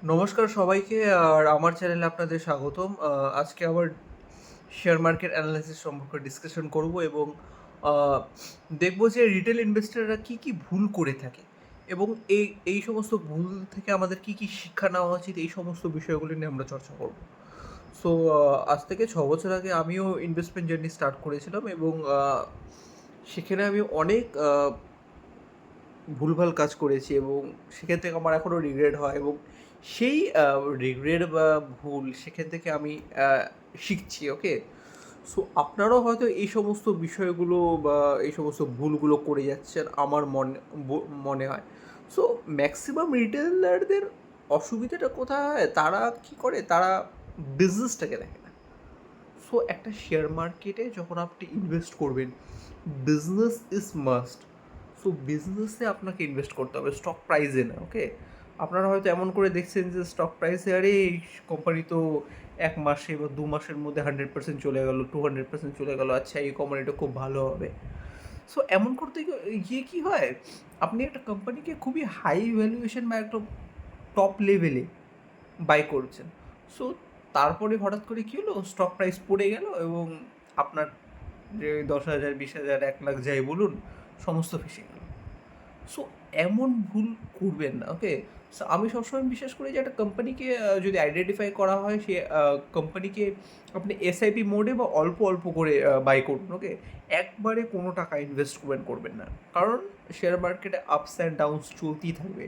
নমস্কার সবাইকে। আর আমার চ্যানেলে আপনাদের স্বাগতম। আজকে আবার শেয়ার মার্কেট অ্যানালাইসিস সম্পর্কে ডিসকাশন করব এবং আ দেখব যে রিটেল ইনভেস্টররা কী ভুল করে থাকে এবং এই সমস্ত ভুল থেকে আমাদের কী শিক্ষা নেওয়া উচিত, এই সমস্ত বিষয়গুলি নিয়ে আমরা চর্চা করব। সো আজ থেকে ৬ বছর আগে আমিও ইনভেস্টমেন্ট জার্নি স্টার্ট করেছিলাম এবং সেখানে আমি অনেক ভুলভাল কাজ করেছি এবং সেখান থেকে আমার এখনও রিগ্রেট হয় এবং সেই রিগ্রেট বা ভুল সেখান থেকে আমি শিখছি। ওকে, সো আপনারাও হয়তো এই সমস্ত বিষয়গুলো বা এই সমস্ত ভুলগুলো করে যাচ্ছেন আমার মনে হয়। সো ম্যাক্সিমাম রিটেলারদের অসুবিধাটা কোথায় হয়, তারা কি করে, তারা বিজনেসটাকে দেখে না। সো একটা শেয়ার মার্কেটে যখন আপনি ইনভেস্ট করবেন, বিজনেস ইজ মাস্ট। সো বিজনেসে আপনাকে ইনভেস্ট করতে হবে, স্টক প্রাইসে না। ওকে, আপনারা হয়তো এমন করে দেখছেন যে স্টক প্রাইসে আরে এই কোম্পানি তো 1 মাসে বা 2 মাসের মধ্যে 100% চলে গেলো, 200% চলে গেলো, আচ্ছা এই কোম্পানিটা খুব ভালো হবে। সো এমন করতে গিয়ে কী হয়, আপনি একটা কোম্পানিকে খুবই হাই ভ্যালুয়েশন বা একটা টপ লেভেলে বাই করছেন। সো তারপরে হঠাৎ করে কী হলো, স্টক প্রাইস পড়ে গেল এবং আপনার যে 10,000, 20,000, 1,00,000 যাই বলুন, সমস্ত ফেঁসে গেল। সো এমন ভুল করবেন না। ওকে, সো আমি সবসময় বিশ্বাস করি যে একটা কোম্পানিকে যদি আইডেন্টিফাই করা হয়, সে কোম্পানিকে আপনি এসআইপি মোডে বা অল্প অল্প করে বাই করুন। ওকে, একবারে কোনো টাকা ইনভেস্ট করবেন না, কারণ শেয়ার মার্কেটে আপস অ্যান্ড ডাউনস চলতেই থাকবে।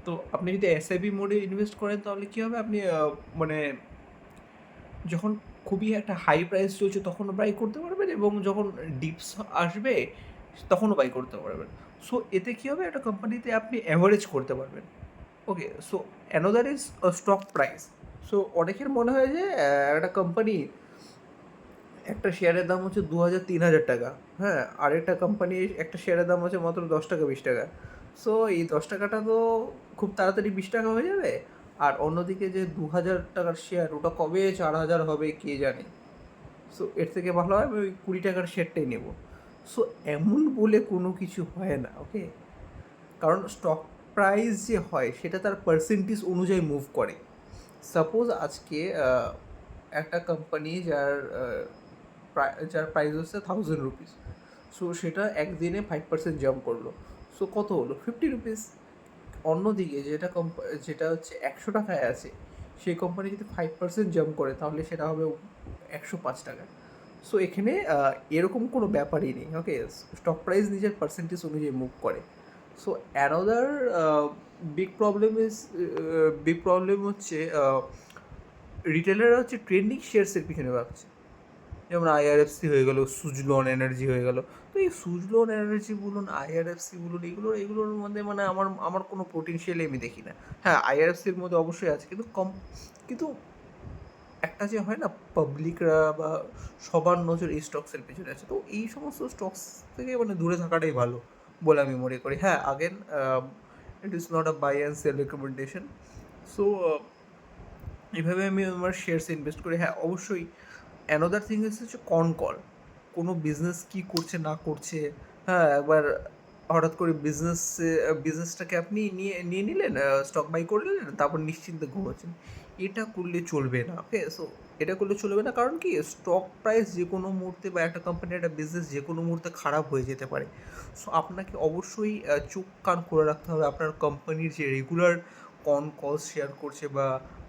তো আপনি যদি এসআইপি মোডে ইনভেস্ট করেন তাহলে কী হবে, আপনি মানে যখন খুবই একটা হাই প্রাইস চলছে তখনও বাই করতে পারবেন এবং যখন ডিপস আসবে তখনও বাই করতে পারবেন। সো এতে কী হবে, একটা কোম্পানিতে আপনি অ্যাভারেজ করতে পারবেন। Okay, so another is stock price. So অনেকের মনে হয় যে একটা কোম্পানি, একটা শেয়ারের দাম হচ্ছে 2,000-3,000 টাকা। হ্যাঁ, আরেকটা কোম্পানি একটা শেয়ারের দাম হচ্ছে মাত্র 10 টাকা 20 টাকা। সো এই 10 টাকাটা তো খুব তাড়াতাড়ি 20 টাকা হয়ে যাবে। আর অন্যদিকে যে 2,000 টাকার শেয়ার, ওটা কবে 4,000 হবে কে জানে। সো এর থেকে ভালো হয় আমি ওই 20 টাকার শেয়ারটাই নেব। সো এমন বলে কোনো কিছু হয় না। ওকে, কারণ স্টক প্রাইস যে হয় সেটা তার পার্সেন্টেজ অনুযায়ী মুভ করে। সাপোজ আজকে একটা কোম্পানি যার প্রাইস হচ্ছে 1,000 রুপিস, সো সেটা একদিনে 5% জাম্প করলো। সো কত হলো? 50 রুপিস। অন্যদিকে যেটা হচ্ছে 100 টাকায় আছে, সেই কোম্পানি যদি 5% জাম্প করে তাহলে সেটা হবে 105 টাকা। সো এখানে এরকম কোনো ব্যাপারই নেই। ওকে, স্টক প্রাইস নিজের পার্সেন্টেজ অনুযায়ী মুভ করে। সো অ্যানাদার বিগ প্রবলেম হচ্ছে রিটেলাররা হচ্ছে ট্রেন্ডিং শেয়ার্সের পিছনে ভাগছে। যেমন আইআরএফসি হয়ে গেল, সুজলন এনার্জি হয়ে গেল। তো এই সুজলন এনার্জি বলুন, আইআরএফসি বলুন, এগুলোর মধ্যে মানে আমার আমার কোনো পোটেনশিয়ালই আমি দেখি না। হ্যাঁ, আইআরএফসির মধ্যে অবশ্যই আছে, কিন্তু একটা যে হয় না, পাবলিকরা বা সবার নজর এই স্টকসের পেছনে আছে। তো এই সমস্ত স্টকস থেকে মানে দূরে থাকাটাই ভালো বলে আমি মনে করি। হ্যাঁ, again it is not a buy and sell recommendation. So এভাবে আমি আমার শেয়ারসে ইনভেস্ট করি। হ্যাঁ, অবশ্যই অ্যানাদার থিং হচ্ছে কল। কোনো বিজনেস কী করছে না করছে, হ্যাঁ, একবার হঠাৎ করে বিজনেসটাকে আপনি নিয়ে নিলেন, স্টক বাই করে নিলেন, তারপর নিশ্চিন্তে ঘুমাচ্ছেন। এটা করলে চলবে না। ওকে, সো এটা করলে চলবে না, কারণ কি, স্টক প্রাইস যে কোনো মুহূর্তে বা একটা কোম্পানির একটা বিজনেস যে কোনো মুহূর্তে খারাপ হয়ে যেতে পারে। সো আপনাকে অবশ্যই চোখ কান খোলা রাখতে হবে আপনার কোম্পানির যে রেগুলার কলস শেয়ার করছে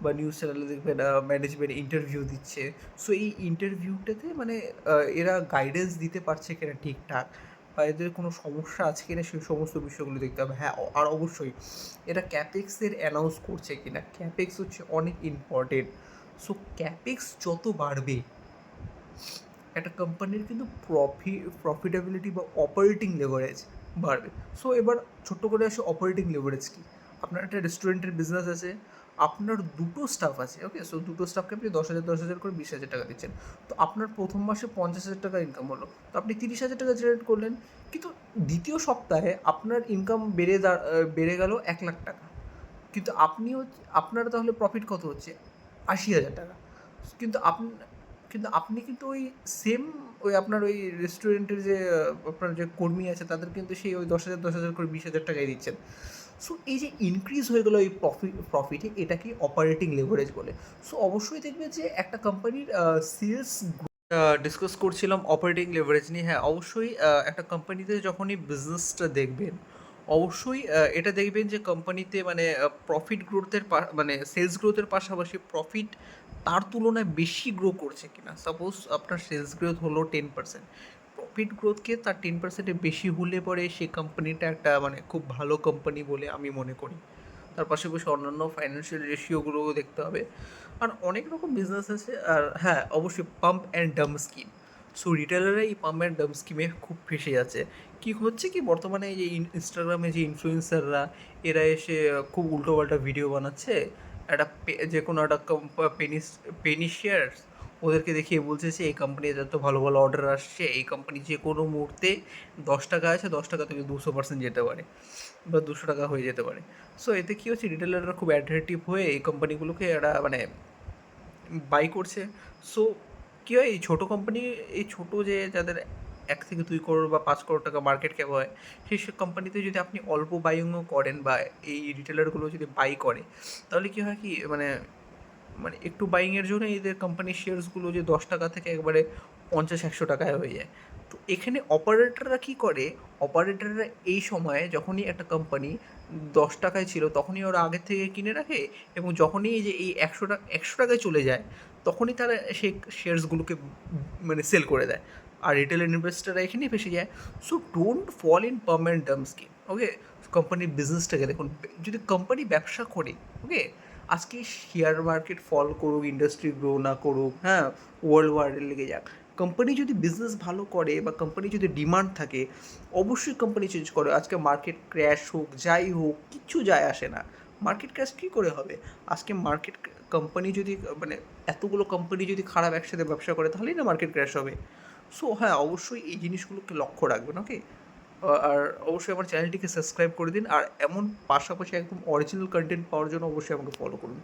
বা নিউজ চ্যানেলে দেখবেন ম্যানেজমেন্ট ইন্টারভিউ দিচ্ছে। সো এই ইন্টারভিউটাতে মানে এরা গাইডেন্স দিতে পারছে কিনা ঠিকঠাক, বা এদের কোনো সমস্যা আছে কিনা সেই সমস্ত বিষয়গুলো দেখতে হবে। হ্যাঁ, আর অবশ্যই এরা ক্যাপেক্সের অ্যানাউন্স করছে কিনা, ক্যাপেক্স হচ্ছে অনেক ইম্পর্টেন্ট। সো ক্যাপেক্স যত বাড়বে একটা কোম্পানির কিন্তু প্রফিটেবিলিটি বা অপারেটিং লেভারেজ বাড়বে। সো এবার ছোট্ট করে আসে অপারেটিং লেভারেজ কি। আপনার একটা রেস্টুরেন্টের বিজনেস আছে, আপনার দুটো স্টাফ আছে। ওকে, সো দুটো স্টাফকে আপনি 10,000 করে 20,000 টাকা দিচ্ছেন। তো আপনার প্রথম মাসে 50,000 টাকা ইনকাম হলো, তো আপনি 30,000 টাকা জেনারেট করলেন। কিন্তু দ্বিতীয় সপ্তাহে আপনার ইনকাম বেড়ে গেল 1,00,000 টাকা। কিন্তু আপনার তাহলে প্রফিট কত হচ্ছে? 80,000 টাকা। কিন্তু আপনি কিন্তু ওই সেম ওই আপনার ওই রেস্টুরেন্টের যে আপনার যে কর্মী আছে তাদের কিন্তু সেই ওই 10,000 করে 20,000 টাকাই দিচ্ছেন। সো এই যে ইনক্রিজ হয়ে গেলো এই প্রফিটে, এটাকে অপারেটিং লেভারেজ বলে। সো অবশ্যই দেখবে যে একটা কোম্পানির সেলস ডিসকাস করছিলাম অপারেটিং লেভারেজ নিয়ে। হ্যাঁ, অবশ্যই একটা কোম্পানিতে যখনই বিজনেসটা দেখবেন, অবশ্যই এটা দেখবেন যে কোম্পানিতে মানে প্রফিট গ্রোথের মানে সেলস গ্রোথের পাশাপাশি প্রফিট তার তুলনায় বেশি গ্রো করছে কিনা। সাপোজ আপনার সেলস গ্রোথ হলো 10%, প্রফিট গ্রোথকে তার 10%-এর বেশি হলে পরে সেই কোম্পানিটা একটা মানে খুব ভালো কোম্পানি বলে আমি মনে করি। তার পাশাপাশি অন্যান্য ফাইন্যান্সিয়াল রেশিওগুলোও দেখতে হবে। আর অনেক রকম বিজনেস আছে। আর হ্যাঁ, অবশ্যই pump and dump scheme. So রিটেলাররা এই পাম্প অ্যান্ড ডাম্প স্কিমে খুব ফেঁসে যাচ্ছে। কি হচ্ছে কি, বর্তমানে এই যে ইনস্টাগ্রামে যে ইনফ্লুয়েন্সাররা, এরা এসে খুব উল্টোপাল্টা ভিডিও বানাচ্ছে। একটা যে কোনো একটা পেনি শেয়ার্স ওদেরকে দেখিয়ে বলছে যে এই কোম্পানিতে এত ভালো ভালো অর্ডার আসছে, এই কোম্পানি যে কোনো মুহূর্তে 10 টাকা আছে, 10 টাকা থেকে 200% যেতে পারে বা 200 টাকা হয়ে যেতে পারে। সো এতে কী হচ্ছে, রিটেলাররা খুব অ্যাট্রাকটিভ হয়ে এই কোম্পানিগুলোকে এরা মানে বাই করছে। সো কী হয়, এই ছোটো কোম্পানি, এই ছোটো যে যাদের 1 থেকে 2 করোড় বা 5 করোড় টাকা মার্কেট ক্যাপ হয়, সেই সব কোম্পানিতে যদি আপনি অল্প বাইংও করেন বা এই রিটেলারগুলো যদি বাই করে, তাহলে কী হয় কি, মানে মানে একটু বাইংয়ের জন্য এদের কোম্পানির শেয়ার্সগুলো যে 10 টাকা থেকে একবারে 50-100 টাকায় হয়ে যায়। তো এখানে অপারেটররা কী করে, অপারেটররা এই সময়ে যখনই একটা কোম্পানি 10 টাকায় ছিল তখনই ওরা আগের থেকে কিনে রাখে, এবং যখনই এই যে এই 100 টাকায় চলে যায়, তখনই তারা সেই শেয়ার্সগুলোকে মানে সেল করে দেয়। আর রিটেল ইনভেস্টাররা এখানেই ফেসে যায়। So don't fall in pump and dump scheme. Okay, কোম্পানির বিজনেসটাকে দেখুন, যদি কোম্পানি ব্যবসা করে, ওকে, আজকে শেয়ার মার্কেট ফল করুক, ইন্ডাস্ট্রি গ্রো না করুক, হ্যাঁ, ওয়ার্ল্ড ওয়ারে লেগে যাক, কোম্পানি যদি বিজনেস ভালো করে বা কোম্পানি যদি ডিমান্ড থাকে, অবশ্যই কোম্পানি চেঞ্জ করে। আজকে মার্কেট ক্র্যাশ হোক, যাই হোক, কিচ্ছু যায় আসে না। মার্কেট ক্র্যাশ কী করে হবে? আজকে মার্কেট কোম্পানি যদি মানে এতগুলো কোম্পানি যদি খারাপ একসাথে ব্যবসা করে, তাহলেই না মার্কেট ক্র্যাশ হবে। সো হ্যাঁ, অবশ্যই এই জিনিসগুলোকে লক্ষ্য রাখবেন। ওকে, আর অবশ্যই আমার চ্যানেলটিকে সাবস্ক্রাইব করে দিন। আর এমন পাশাপাশি একদম অরিজিনাল কন্টেন্ট পাওয়ার জন্য অবশ্যই আমাকে ফলো করুন।